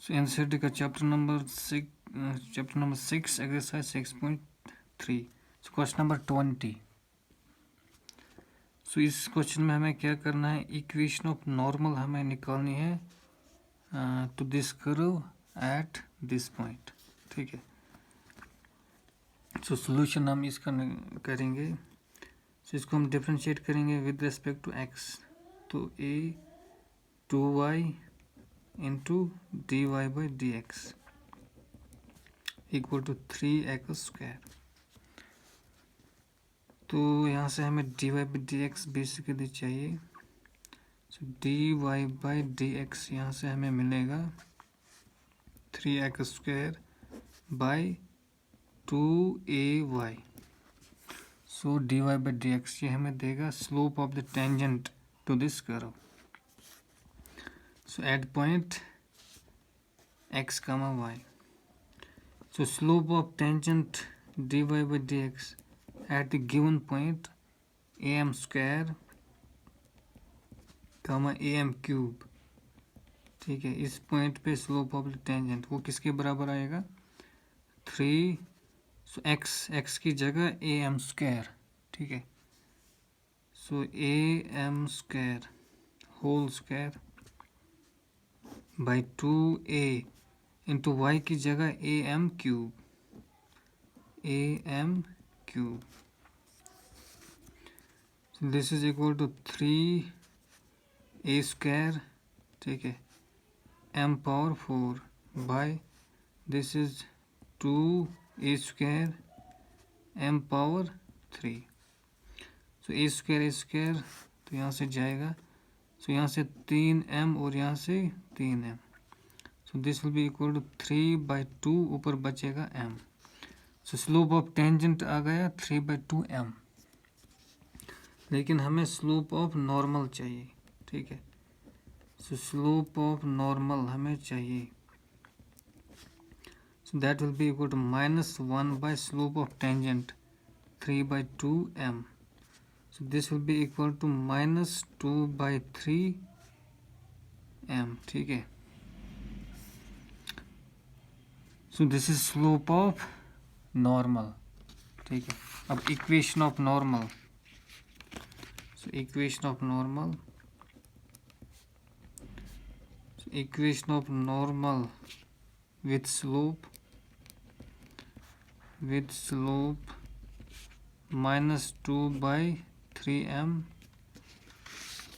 So NCERT का chapter number 6 exercise 6.3. So question number 20. So इस question में हमें क्या करना है, इक्वेशन ऑफ नॉर्मल हमें निकालनी है to this curve at this point. ठीक है. सो सोल्यूशन हम इसका करेंगे. सो इसको हम डिफरेंशिएट करेंगे विद रिस्पेक्ट टू एक्स. तो a 2y into dy by d x equal to 3x square. तो यहाँ से हमें dy by d x basically चाहिए. So dy by d x यहाँ से हमें मिलेगा 3x square by 2ay. So dy by d x ये हमें देगा slope of the tangent to this curve. So at point x comma y. So slope of tangent dy by dx at the given point am square comma am cube. ठीक है. इस point पे slope of tangent वो किसके बराबर आएगा 3. सो x की जगह am स्क्वायर. ठीक है. So am square whole square by 2a into y की जगह am cube. This is equal to 3a square. ठीक है. m power 4 by this is 2a square m power 3. So a square तो यहाँ से जाएगा. सो यहाँ से 3m और यहाँ से 3m. So this will be equal to 3/2. ऊपर बचेगा m. So slope of tangent आ गया 3/2m. लेकिन हमें स्लोप ऑफ नॉर्मल चाहिए. ठीक है. सो स्लोप ऑफ नॉर्मल हमें चाहिए. So that will be equal to -1 by slope of tangent 3/2m. So this will be equal to -2/3m. ठीक है. So this is slope of normal. ठीक है. अब equation of normal. So equation of normal. So equation of normal with slope -2/3m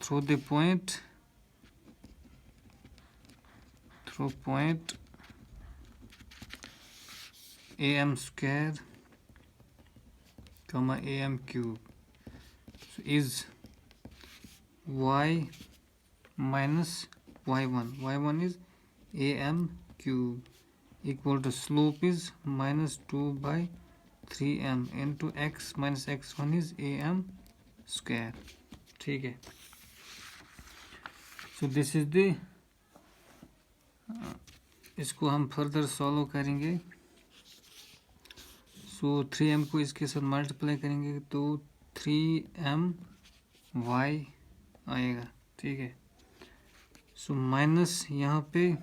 through point am square comma am cube. So is y minus y1 is am cube equal to slope is -2/3m into x minus x1 is am square. ठीक है. So this is the इसको हम further solve करेंगे. सो 3m को इसके साथ multiply करेंगे तो 3my आएगा. ठीक है. सो माइनस यहाँ पे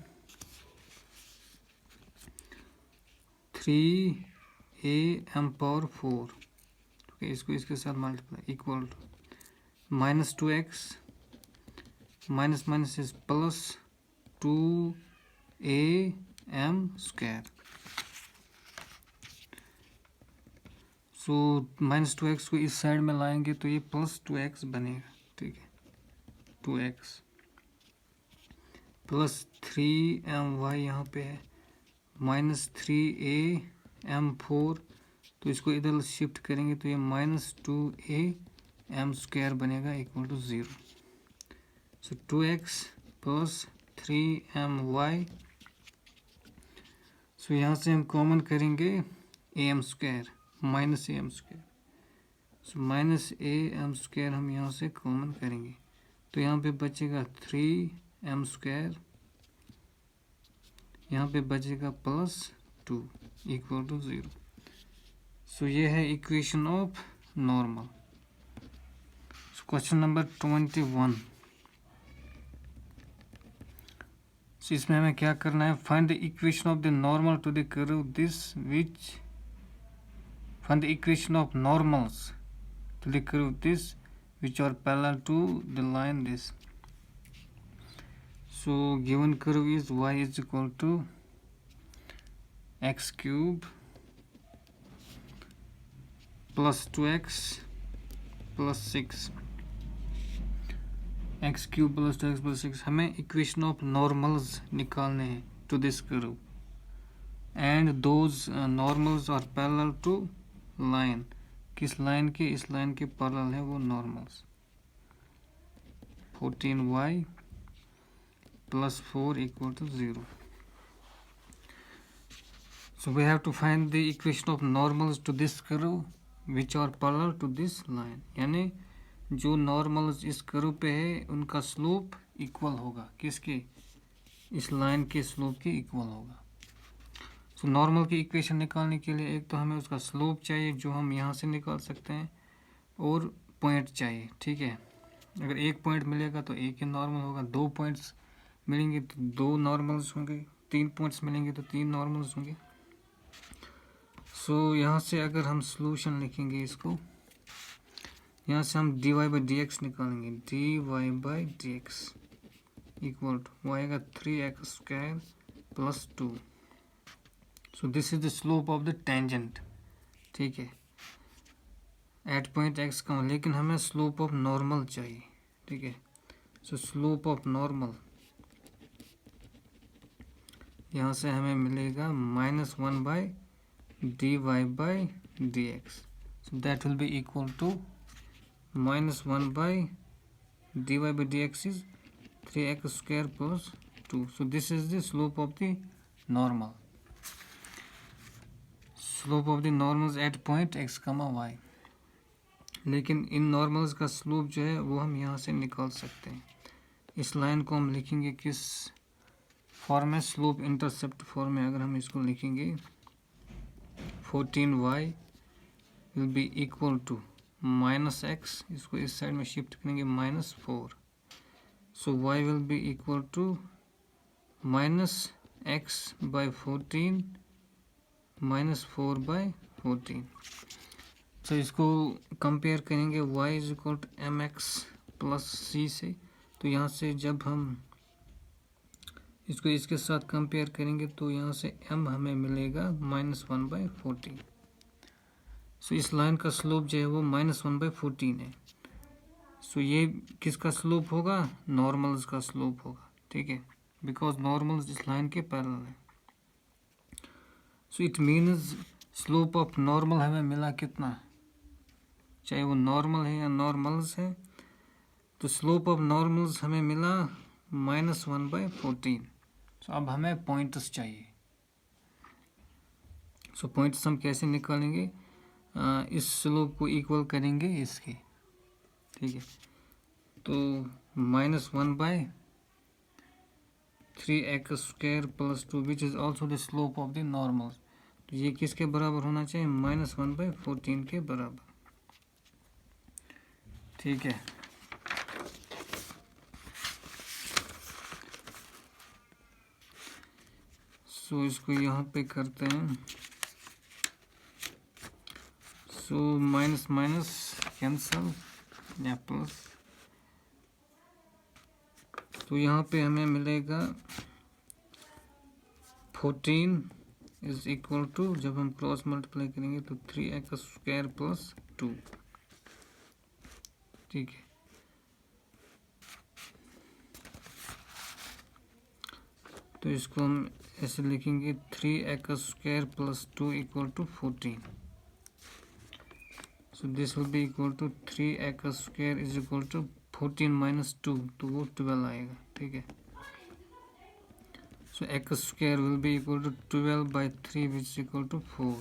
3am पावर 4. ठीक है. इसको इसके साथ multiply equal to -2x minus is plus 2am square. So -2x को इस साइड में लाएंगे तो ये +2x बनेगा. ठीक है. 2x प्लस 3my यहाँ पे है -3am4. तो इसको इधर शिफ्ट करेंगे तो ये -2am स्क्वायर बनेगा equal to 0. So 2x plus 3my. So यहाँ से हम कॉमन करेंगे am square minus am square. So -am square हम यहाँ से कॉमन करेंगे तो यहाँ पे बचेगा 3m स्क्वायर. यहाँ पे बचेगा +2 इक्वल टू 0. सो ये है equation of normal. Question number 21. So इसमें हमें क्या करना है, find the equation of the normal to the curve this which, find the equation of normals to the curve this which are parallel to the line this. So given curve is y is equal to x cube plus 2x plus 6, x cube plus 2x plus 6. हमें equation of normals निकालने हैं to this curve and those normals are parallel to line. किस line के, इस line के parallel है वो normals. 14y plus 4 equal to 0. So we have to find the equation of normals to this curve which are parallel to this line. यानी जो normals इस curve पे है उनका स्लोप इक्वल होगा किसके, इस लाइन के स्लोप के इक्वल होगा. तो नॉर्मल की इक्वेशन निकालने के लिए एक तो हमें उसका स्लोप चाहिए जो हम यहाँ से निकाल सकते हैं, और पॉइंट चाहिए. ठीक है, अगर एक पॉइंट मिलेगा तो एक ही नॉर्मल होगा, 2 पॉइंट्स मिलेंगे तो 2 नॉर्मल्स होंगे, 3 पॉइंट्स मिलेंगे तो 3 नॉर्मल्स होंगे. सो यहाँ से अगर हम सोल्यूशन लिखेंगे इसको, यहाँ से हम dy बाई डी एक्स निकालेंगे. dy by d x equal to वो आएगा 3x square plus 2. So this is the slope of the tangent. ठीक है, एट पॉइंट x का, लेकिन हमें स्लोप ऑफ नॉर्मल चाहिए. ठीक है, सो स्लोप ऑफ नॉर्मल यहाँ से हमें मिलेगा -1 by dy by d x. So that will be equal to -1 by dy by d x is 3x square plus 2. So this is the slope of the normal. Slope of the normals at point x, y. लेकिन इन normals का slope जो है वो हम यहाँ से निकाल सकते हैं. इस लाइन को हम लिखेंगे किस फॉर्म में, स्लोप इंटरसेप्ट फॉर्म में. अगर हम इसको लिखेंगे 14y will be equal to -x, इसको इस साइड में शिफ्ट करेंगे -4. So y will be equal to -x by 14 -4 by 14. तो इसको कंपेयर करेंगे y is equal to mx plus c से. तो यहाँ से जब हम इसको इसके साथ कंपेयर करेंगे तो यहाँ से m हमें मिलेगा -1 बाई 14. सो इस लाइन का स्लोप जो है वो -1 बाई 14 है. सो ये किसका स्लोप होगा, नॉर्मल्स का स्लोप होगा. ठीक है, बिकॉज नॉर्मल्स इस लाइन के पैरेलल है. So it means slope of normal हमें मिला कितना, चाहे वो नॉर्मल है या नॉर्मल्स है, तो स्लोप ऑफ नॉर्मल्स हमें मिला -1 बाई 14. सो अब हमें पॉइंट्स चाहिए. सो पॉइंट्स हम कैसे निकालेंगे, इस स्लोप को इक्वल करेंगे इसके. ठीक है, तो -1 by 3x square plus 2 which is also the slope of the normal. तो ये किसके बराबर होना चाहिए, -1 बाई 14 के बराबर. ठीक है, सो इसको यहाँ पे करते हैं. सो माइनस माइनस कैंसल या प्लस. तो यहाँ पे हमें मिलेगा 14 इज इक्वल टू, जब हम क्रॉस मल्टीप्लाई करेंगे तो 3x स्क्वायर प्लस 2. ठीक है, तो इसको हम ऐसे लिखेंगे 3x square plus 2 equal to 14. So this will be equal to 3x square is equal to 14 minus 2, तो वो 12 आएगा. ठीक है, so x square will be equal to 12 by 3 which is equal to 4.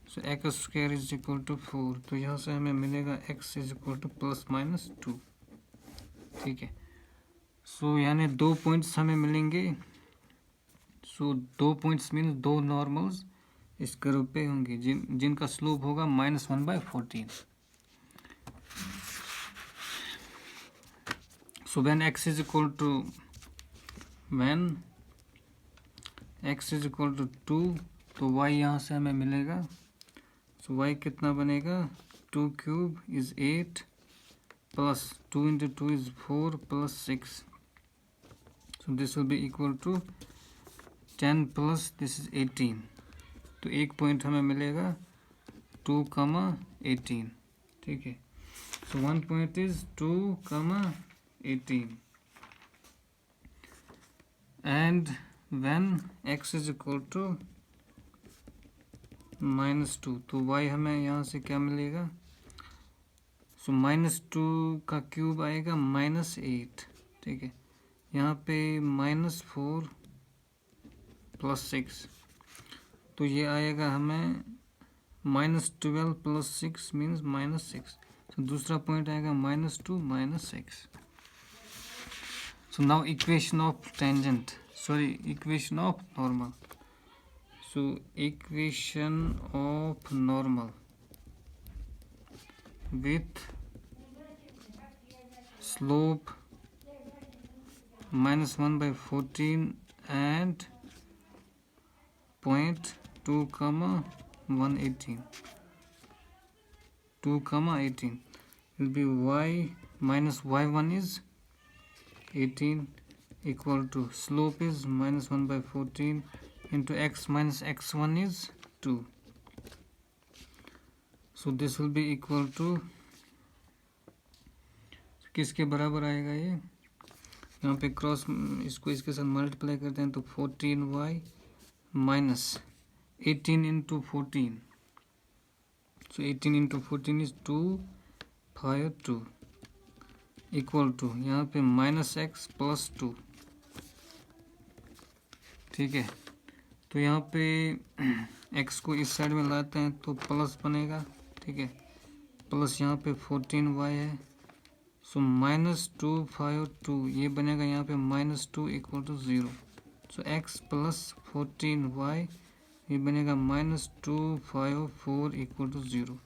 So x square is equal to 4. तो यहाँ से हमें मिलेगा x is equal to plus minus 2. ठीक है, सो यानी 2 पॉइंट्स हमें मिलेंगे. सो 2 पॉइंट्स मीन्स 2 नॉर्मल्स इस कर्व पे होंगे जिनका स्लोप होगा -1 by 14. So when x is equal to, when x is equal to 2, तो y यहाँ से हमें मिलेगा, सो y कितना बनेगा, 2 cube is 8 plus 2 into 2 is 4 plus 6, so this will be equal to 10 plus this is 18, तो एक पॉइंट हमें मिलेगा 2,18, ठीक है। So one point is 2,18, and when x is equal to -2, तो y हमें यहाँ से क्या मिलेगा, सो -2 का क्यूब आएगा -8, ठीक है। यहाँ पे -4 प्लस 6, तो ये आएगा हमें -12 प्लस 6 मीन्स -6, तो दूसरा पॉइंट आएगा -2 -6. So now equation of tangent, sorry, equation of normal. So equation of normal with slope -1/14 and point 2,118. 2,18 will be y minus y1 is 18 equal to slope is -1/14 into x minus x1 is 2. So this will be equal to, किसके बराबर आएगा ये, यहाँ पे cross इसको इसके साथ multiply करते हैं तो 14y minus 18 into 14, so 18 into 14 is 252 equal to यहाँ पे -x प्लस 2, ठीक है। तो यहाँ पे x को इस साइड में लाते हैं तो प्लस बनेगा, ठीक है, प्लस यहाँ पे 14y है, सो -252 ये बनेगा यहाँ पे -2 equal to 0, so x plus 14y ये बनेगा -254 equal to 0,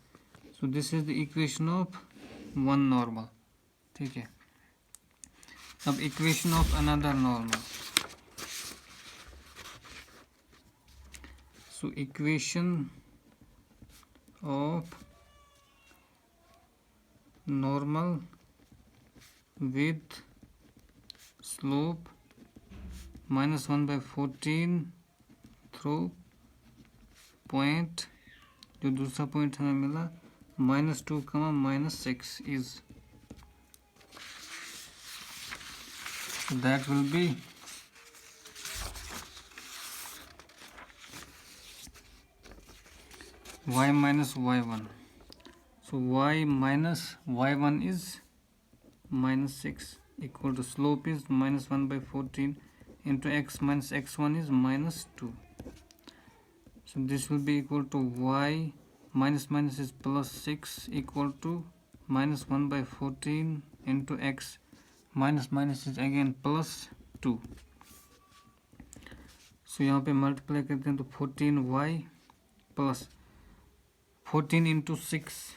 so this is the equation of one normal, ठीक है। अब equation of another normal, so equation of normal with slope -1/14 through point, जो दूसरा पॉइंट हमें मिला -2, -6 is, that will be y minus y1, so y minus y1 is -6 equal to slope is -1/14 into x minus x1 is -2, so this will be equal to y minus minus is plus 6 equal to -1/14 into x minus minus is again plus 2, so यहाँ पे multiply करते हैं तो 14y plus 14 into 6,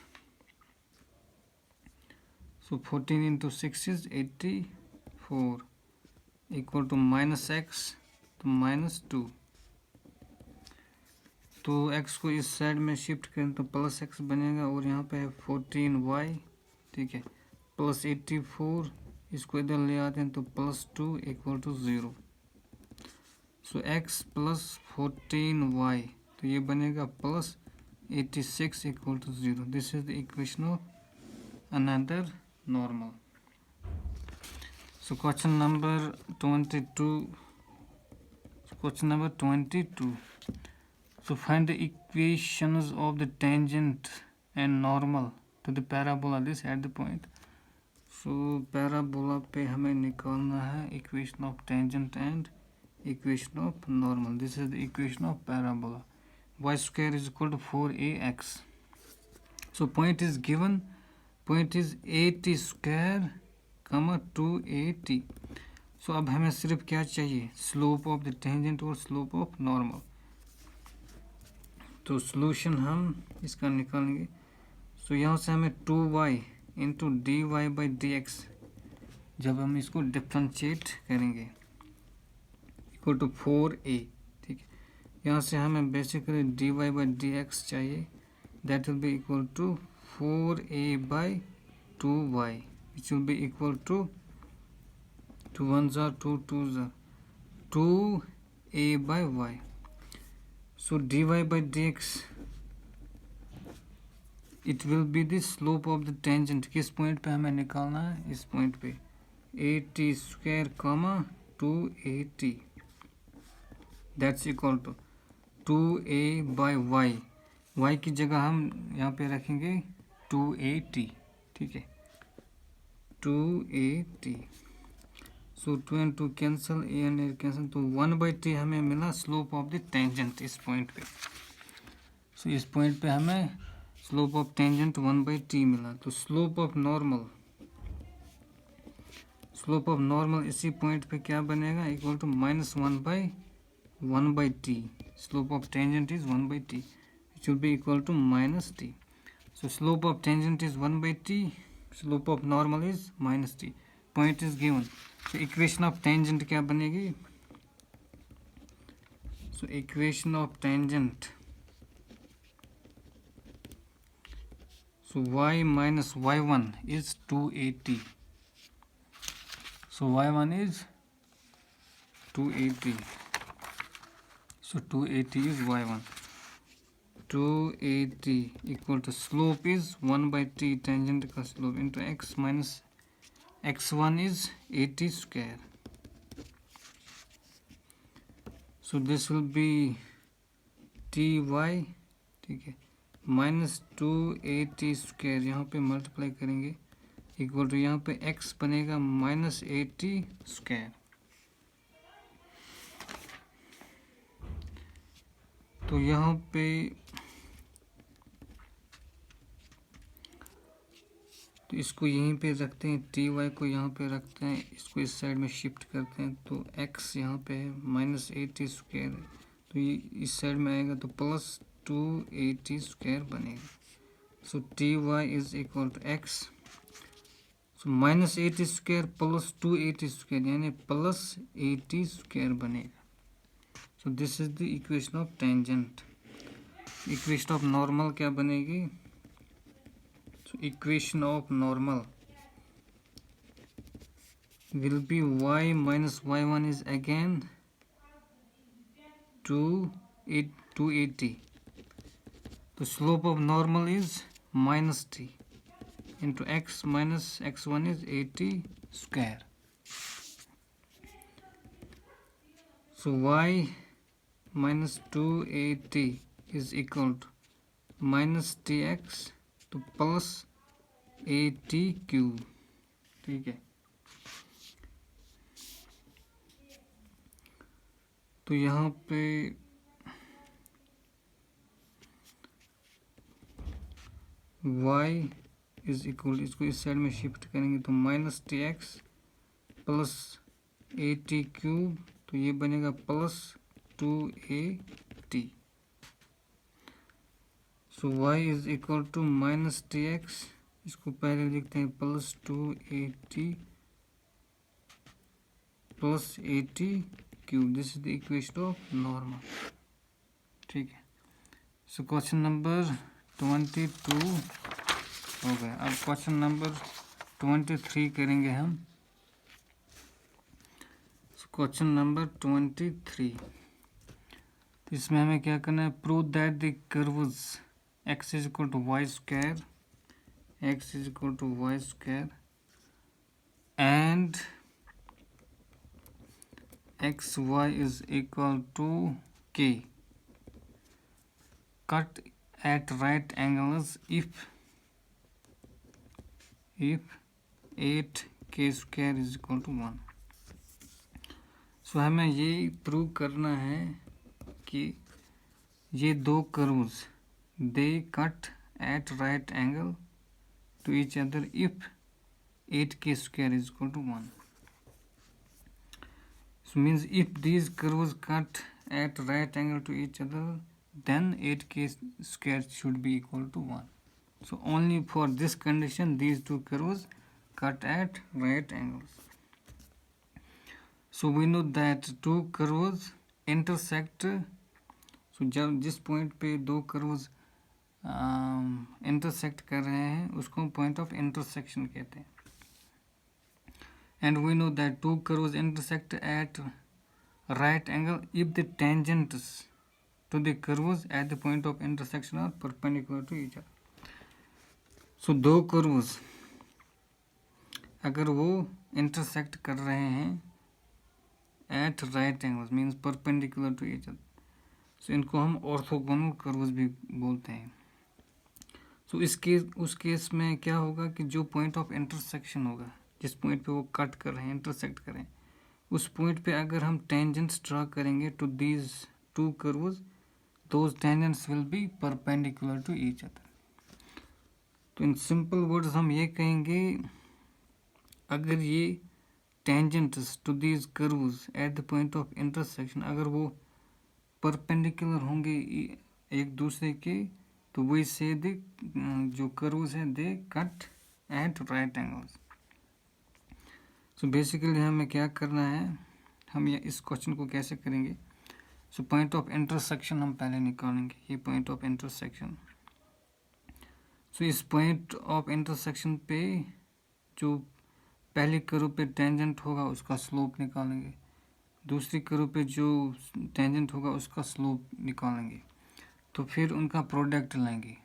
so 14 into 6 is 84 equal to -x तो -2, तो x को इस side में शिफ्ट करें तो प्लस x बनेगा, और यहाँ पे है 14y, ठीक है, प्लस 84, इसको इधर ले आते हैं तो +2 equal to 0, so x plus 14y, तो ये बनेगा +86 equal to 0, this is the equation of another normal. So question number 22. So find the equations of the tangent and normal to the parabola this at the point. So parabola पे हमें निकालना है equation of tangent and equation of normal. This is the equation of parabola. Y square is equal to 4ax. So point is given. Point is 80 square, 280. So अब हमें सिर्फ क्या चाहिए, slope of the tangent और slope of normal. तो solution हम इसका निकालेंगे. सो यहाँ से हमें 2y into d y by d x, जब हम इसको डिफ्रेंशिएट करेंगे इक्वल टू 4a, ठीक यहाँ से हमें basically dy by d x चाहिए, that will be equal to 4a by 2y which will be equal to 2 1s are 2 2s are 2a by y. So dy by dx it will be the slope of the tangent. किस point पे हमें निकालना है? इस point पे at square comma 2at that's equal to 2a by y. y की जगह हम यहाँ पे रखेंगे 2at, ठीक है, 2at. So 2 and 2 cancel, a and a cancel, तो 1/t हमें मिला स्लोप ऑफ द टेंजेंट इस पॉइंट पे. सो इस पॉइंट पे हमें स्लोप ऑफ टेंजेंट 1/t मिला. तो स्लोप ऑफ नॉर्मल इसी पॉइंट पे क्या बनेगा? Equal to -1/1/t. Slope of tangent is 1/t, it will be equal to -t. So slope of tangent is 1/t, slope of normal is -t. Point is given. तो equation of tangent क्या बनेगी? So equation of tangent, so y minus y1 is 2at. So y1 is 2at. So 2at is y1. 2at equal to slope is 1/t, tangent का slope, into x minus x1 is at square. So this will be ty, ठीक है, -2at square यहाँ पे multiply करेंगे equal to यहाँ पे x बनेगा -at square. तो यहाँ पे तो इसको यहीं पे रखते हैं, टी वाई को यहाँ पे रखते हैं, इसको इस साइड में शिफ्ट करते हैं. तो x यहाँ पे है -at स्क्वायर, तो ये इस साइड में आएगा तो +2at स्क्वायर बनेगा. So t y is equal to x. So -at square plus 2at square यानी +80 स्क्वायर बनेगा. So this is the equation of tangent. Equation of normal क्या बनेगी? So equation of normal will be y minus y1 is again 280. The slope of normal is -t into x minus x1 is 80 square. So y minus 280 is equal to -tx तो plus at cube, ठीक है. तो यहाँ पे y is equal, इसको इस side में shift करेंगे तो -tx प्लस at क्यूब, तो ये बनेगा +2at. So y is equal to -tx, इसको पहले लिखते हैं +2at plus 80 cube. This is the equation of normal, ठीक है. सो क्वेश्चन नंबर 22 हो गया. अब क्वेश्चन नंबर 23 करेंगे हम. क्वेश्चन नंबर 23, तो इसमें हमें क्या करना है? Prove that the curves x is equal to y square, x is equal to y square and xy is equal to k cut at right angles if 8k square is equal to 1. सो हमें ये prove करना है कि ये दो curves they cut at right angle to each other if 8k square is equal to 1. So means if these curves cut at right angle to each other, then 8k square should be equal to 1. So only for this condition these two curves cut at right angles. So we know that two curves intersect सो जब जिस point पे दो curves intersect कर रहे हैं उसको हम point of intersection कहते हैं. And we know that two curves intersect at right angle if the tangents to the curves at the point of intersection are perpendicular to each other. So दो curves अगर वो intersect कर रहे हैं at right angles means perpendicular to each other, so इनको हम orthogonal curves भी बोलते हैं. so उस केस में क्या होगा कि जो point of intersection होगा, जिस point पे वो कट कर रहे हैं, intersect कर रहे हैं, उस पॉइंट पे अगर हम टेंजेंट्स ड्रा करेंगे to these two curves, those tangents will be perpendicular to each other. तो इन सिंपल वर्ड्स हम ये कहेंगे, अगर ये tangents to these curves at the point of intersection अगर वो परपेंडिकुलर होंगे एक दूसरे के, तो वही से दे जो कर्व्स हैं they cut at right angles. So basically हमें क्या करना है, हम ये इस क्वेश्चन को कैसे करेंगे. सो पॉइंट ऑफ इंटरसेक्शन हम पहले निकालेंगे, ये पॉइंट ऑफ इंटरसेक्शन. सो इस पॉइंट ऑफ इंटरसेक्शन पे जो पहले कर्व पे टेंजेंट होगा उसका स्लोप निकालेंगे, दूसरी कर्व पे जो टेंजेंट होगा उसका स्लोप निकालेंगे, तो फिर उनका प्रोडक्ट लेंगे.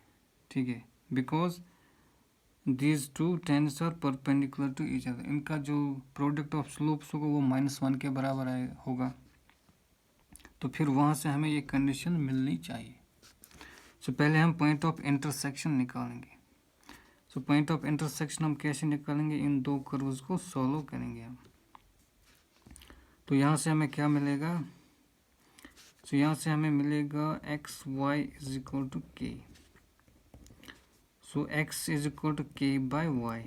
ठीक है, because these two tangents are perpendicular to each other. इनका जो प्रोडक्ट ऑफ स्लोप्स होगा वो -1 के बराबर होगा, तो फिर वहाँ से हमें ये कंडीशन मिलनी चाहिए. सो पहले हम पॉइंट ऑफ इंटरसेक्शन निकालेंगे. सो पॉइंट ऑफ इंटरसेक्शन हम कैसे निकालेंगे, इन दो कर्व्स को सॉल्व करेंगे हम. तो यहाँ से हमें क्या मिलेगा, सो यहाँ से हमें मिलेगा x y is equal to k. So x is equal to k by y.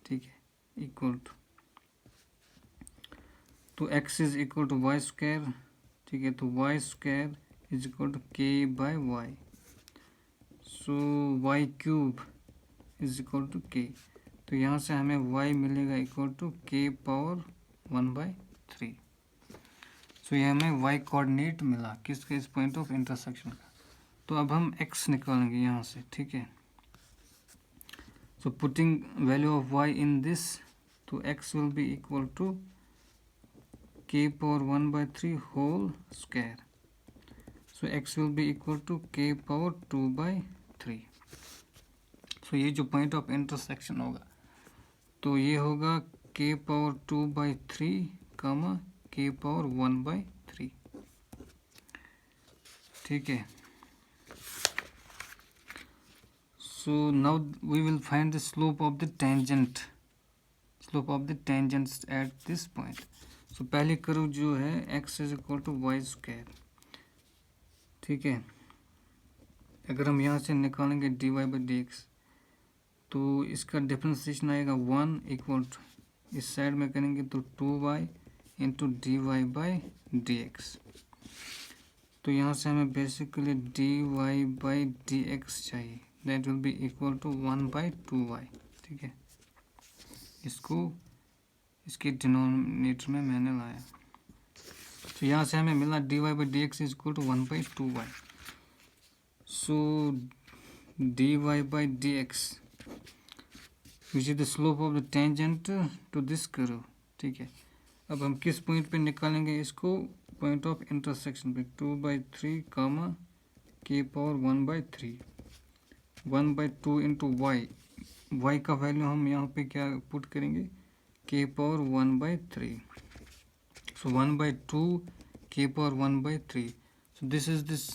ठीक है, इक्वल टू, तो x is equal to y square. ठीक है, तो y square is equal to k by y. So y cube is equal to k. तो यहाँ से हमें y मिलेगा equal to k power 1/3. So ये हमें y कोऑर्डिनेट मिला किसके, इस पॉइंट ऑफ इंटरसेक्शन का. तो अब हम x निकालेंगे यहाँ से. ठीक है, so putting value of y in this, so x will be equal to k power 1/3 whole square. So x will be equal to k power 2/3. so ये जो point of intersection होगा तो ये होगा k power 2/3 comma k power 1/3. ठीक है, so now we will find the slope of the tangents at this point. so पहली curve जो है x is equal to y square. ठीक है, अगर हम यहाँ से निकालेंगे dy by dx तो इसका डिफरेंशिएशन आएगा 1 इक्वल टू, इस साइड में करेंगे तो 2y into dy by dx. तो यहाँ से हमें बेसिकली dy by dx चाहिए, that will be equal to 1/2y. ठीक है, इसको इसके डिनोमिनेटर में मैंने लाया. तो यहाँ से हमें मिला dy by dx is equal to 1/2y. so dy by dx which is the slope of the tangent to this curve. ठीक है, अब हम किस पॉइंट पे निकालेंगे इसको, पॉइंट ऑफ इंटरसेक्शन पे. 2/3 comma k power 1/3. 1/2 into y का वैल्यू हम यहाँ पे क्या पुट करेंगे, k power 1/3. So 1/2 k power 1/3. So this is this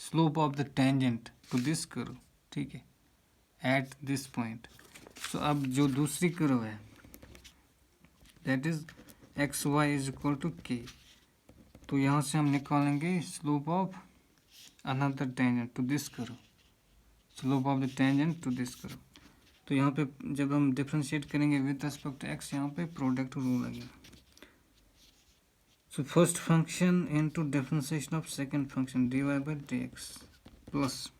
slope of the tangent to this curve. ठीक है, एट दिस पॉइंट. सो अब जो दूसरी कर्व है that is x y is equal to k, तो यहाँ से हम निकालेंगे slope of another tangent to this curve, slope of the tangent to this curve. तो यहाँ पे जब हम डिफरेंशिएट करेंगे विद रिस्पेक्ट टू एक्स, यहाँ पे प्रोडक्ट रूल लगेगा. So first function into differentiation of second function dy by dx plus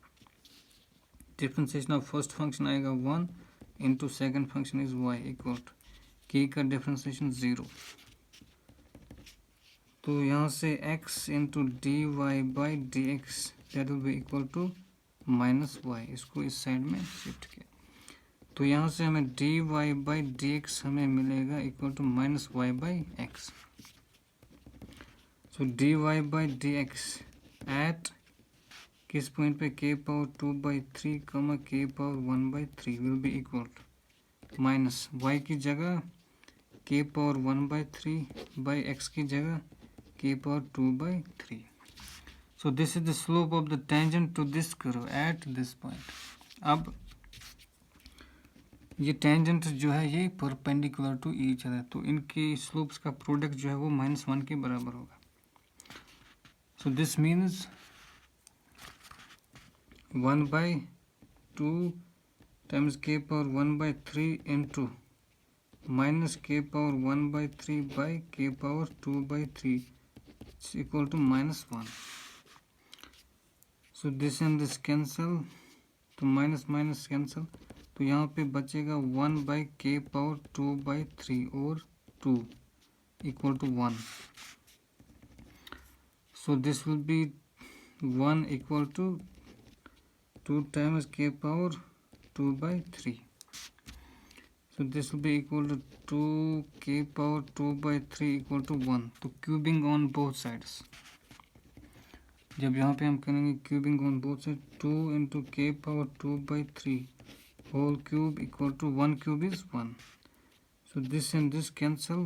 differentiation of first function आएगा 1 into second function is y equal to k का differentiation 0. तो यहाँ से x into d y by d x that will be equal to minus y. इसको इस side में shift किया तो यहाँ से हमें d y by d x हमें मिलेगा equal to minus y by x. So d y by d x at किस पॉइंट पे k power 2/3 comma k power 1/3 will be equal to minus y की जगह k पावर 1/3 बाई x की जगह k power 2/3। So this is the slope of the tangent to this curve at this point. अब ये tangent जो है ये perpendicular to each other, तो इनकी स्लोप्स का प्रोडक्ट जो है वो -1 के बराबर होगा। So this means 1/2 times k power 1/3 into minus k power 1/3 by k power 2/3 equal to -1। So this and this cancel, तो माइनस माइनस कैंसल, तो यहाँ पे बचेगा 1/k पावर 2/3 और 2 equal to 1। So this will be 1 equal to 2 times k power 2/3. So this will be equal to 2k power 2/3 equal to 1. तो cubing on both sides, जब यहाँ पे हम करेंगे cubing on both side 2 into k power 2/3 whole cube equal to 1 cube is 1। So this and this cancel,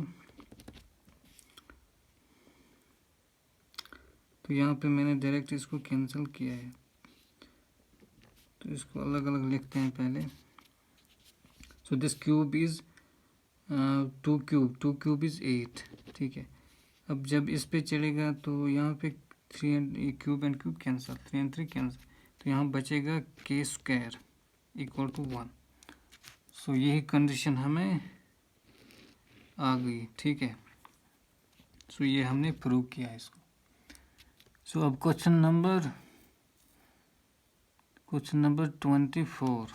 तो यहाँ पे मैंने डायरेक्ट इसको कैंसिल किया है, तो इसको अलग अलग लिखते हैं पहले। So this cube is 2 cube is 8, ठीक है। अब जब इस पे चलेगा तो यहाँ पे 3 and cube cancel, 3 and 3 cancel, तो यहाँ बचेगा k स्क्वायर इक्वल टू 1। सो यही कंडीशन हमें आ गई, ठीक है। सो ये हमने प्रूव किया इसको। सो अब क्वेश्चन नंबर 24।